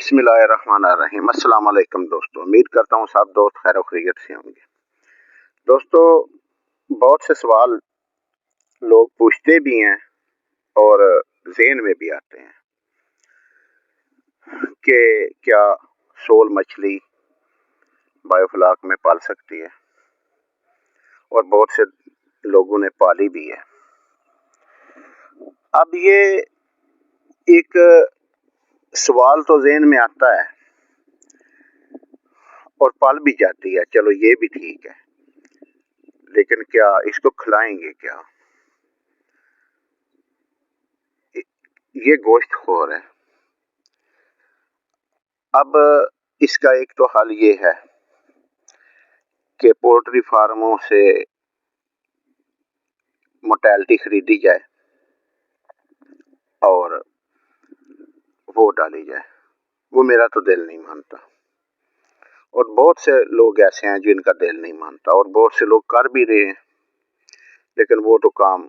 बिस्मिल्लाहिर्रहमानिर्रहीम। अस्सलाम वालेकुम दोस्तों, उम्मीद करता हूँ सब दोस्त खैर और खैरियत से होंगे। दोस्तों, बहुत से सवाल लोग पूछते भी हैं और ज़हन में भी आते हैं कि क्या शोल मछली बायोफ्लाक में पाल सकती है, और बहुत से लोगों ने पाली भी है। अब ये एक सवाल तो ज़हन में आता है और पाल भी जाती है, चलो ये भी ठीक है, लेकिन क्या इसको खिलाएंगे क्या? ये गोश्त खोर है। अब इसका एक तो हल ये है कि पोल्ट्री फार्मों से मोर्टेलिटी खरीदी जाए और वो डाली जाए। वो मेरा तो दिल नहीं मानता, और बहुत से लोग ऐसे हैं जिनका दिल नहीं मानता, और बहुत से लोग कर भी रहे हैं, लेकिन वो तो काम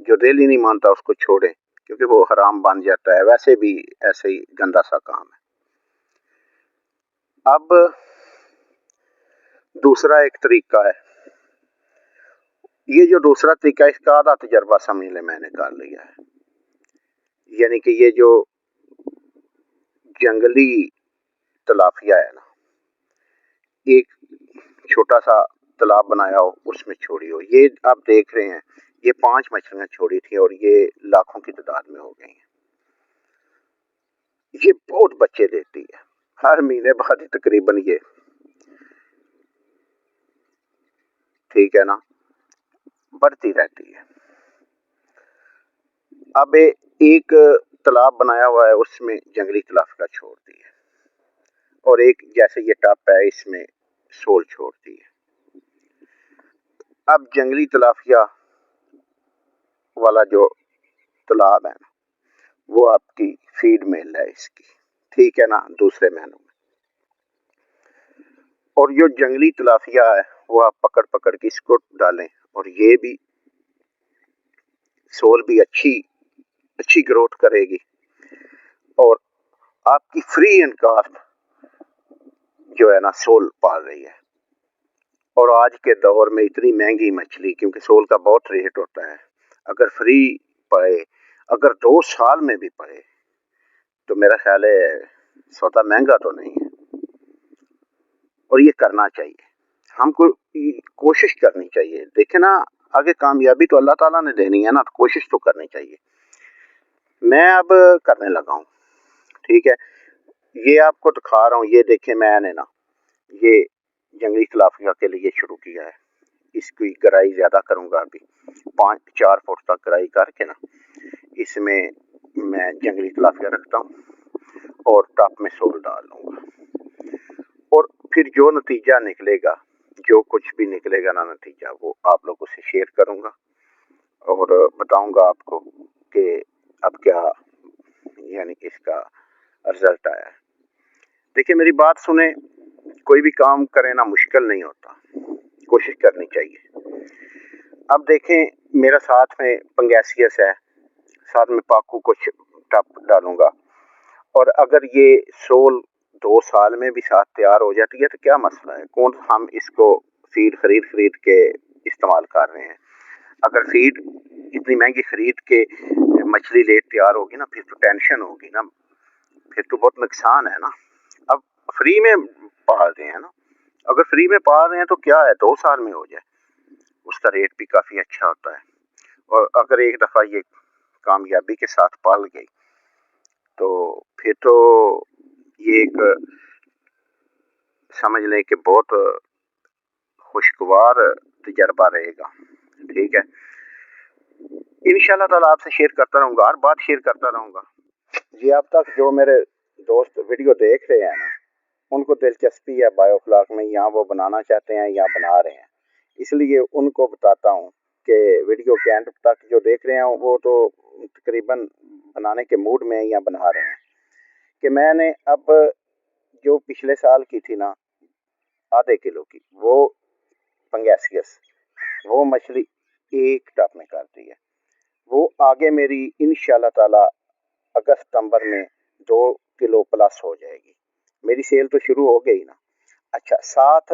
जो दिल ही नहीं मानता उसको छोड़े, क्योंकि वो हराम बन जाता है। वैसे भी ऐसे ही गंदा सा काम है। अब दूसरा एक तरीका है। ये जो दूसरा तरीका, इसका आधा तजर्बा समझ ले मैंने कर लिया है। यानी कि ये जो जंगली तलाफिया है ना, एक छोटा सा तालाब बनाया हो, उसमें छोड़ी हो। ये आप देख रहे हैं, ये 5 मछलियां छोड़ी थी और ये लाखों की तादाद में हो गई हैं। ये बहुत बच्चे देती है, हर महीने बाद ही तकरीबन ये, ठीक है ना, बढ़ती रहती है। अब एक तालाब बनाया हुआ है, उसमें जंगली तलाफिया छोड़ दी है, और एक जैसे ये टप है, इसमें शोल छोड़ दी है। अब जंगली तलाफिया वाला जो तालाब है ना, वो आपकी फीड मिल है इसकी, ठीक है ना, दूसरे महीनों में। और जो जंगली तलाफिया है वो आप पकड़ पकड़ के इसको डालें, और ये भी सोल भी अच्छी ग्रोथ करेगी, और आपकी फ्री एंड कास्ट जो है ना सोल पाल रही है। और आज के दौर में इतनी महंगी मछली, क्योंकि सोल का बहुत रेट होता है, अगर फ्री पड़े, अगर 2 साल में भी पड़े, तो मेरा ख्याल है सौदा महंगा तो नहीं है। और ये करना चाहिए, हमको कोशिश करनी चाहिए। देखे ना, आगे कामयाबी तो अल्लाह ताला ने देनी है ना, तो कोशिश तो करनी चाहिए। मैं अब करने लगा हूँ, ठीक है। ये आपको दिखा रहा हूँ, ये देखें, मैंने ना ये जंगली तलाफिया के लिए शुरू किया है। इसकी गहराई ज्यादा करूंगा, अभी 5-4 फुट तक गहराई करके ना, इसमें मैं जंगली तलाफिया रखता हूँ और टप में सोल डाल लूंगा। और फिर जो नतीजा निकलेगा, जो कुछ भी निकलेगा ना नतीजा, वो आप लोगों से शेयर करूंगा और बताऊंगा आपको कि अब क्या यानी कि इसका रिजल्ट आया है। देखिए, मेरी बात सुने, कोई भी काम करे ना मुश्किल नहीं होता, कोशिश करनी चाहिए। अब देखें, मेरा साथ में पंगैसियस है, साथ में पाकू कुछ टप डालूंगा, और अगर ये सोल 2 साल में भी साथ तैयार हो जाती है तो क्या मसला है? कौन हम इसको फीड खरीद के इस्तेमाल कर रहे हैं? अगर फीड इतनी महंगी खरीद के मछली लेट तैयार होगी ना, फिर तो टेंशन होगी ना, फिर तो बहुत नुकसान है ना। अब फ्री में पाल रहे हैं ना, अगर फ्री में पाल रहे हैं तो क्या है, 2 साल में हो जाए, उसका रेट भी काफी अच्छा होता है। और अगर एक दफा ये कामयाबी के साथ पाल गई, तो फिर तो ये एक समझ लें कि बहुत खुशगवार तजर्बा रहेगा, ठीक है। इंशाल्लाह ताला आपसे शेयर करता रहूंगा, हर बात शेयर करता रहूंगा। ये अब तक जो मेरे दोस्त वीडियो देख रहे हैं ना, उनको दिलचस्पी है बायोफ्लाक में, या वो बनाना चाहते हैं या बना रहे हैं, इसलिए उनको बताता हूँ कि वीडियो के एंड तक जो देख रहे हैं वो तो तकरीबन बनाने के मूड में या बना रहे हैं। कि मैंने अब जो पिछले साल की थी ना, आधे किलो की, वो पंगैसियस, वो मछली एक टप में कर दी है। वो आगे मेरी इंशाल्लाह ताला अगस्त सितंबर में 2 किलो प्लस हो میری سیل تو شروع ہو گئی نا. اچھا ساتھ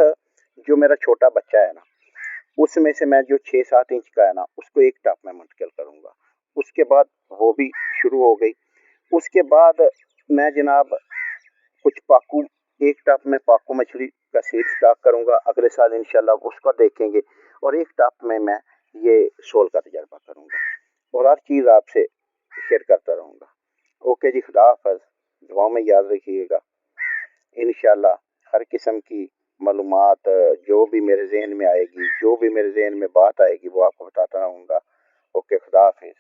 جو میرا چھوٹا بچہ ہے نا اس میں سے میں جو 6-7 انچ کا ہے نا اس کو ایک ٹپ میں منتقل کروں گا. اس کے بعد وہ بھی شروع ہو گئی. اس کے بعد میں جناب کچھ پاکو ایک ٹپ میں پاکو مچھلی کا سیڈ سٹاک کروں گا. اگلے سال انشاءاللہ اس کو دیکھیں گے. اور ایک ٹپ میں یہ سول کا تجربہ کروں گا اور ہر چیز آپ سے شیئر کرتا رہوں گا. اوکے جی, خدا حافظ. دعاؤں میں یاد رکھیے گا. انشاءاللہ ہر قسم کی معلومات جو بھی میرے ذہن میں آئے گی, جو بھی میرے ذہن میں بات آئے گی وہ آپ کو بتاتا رہوں گا. اوکے, خدا حافظ.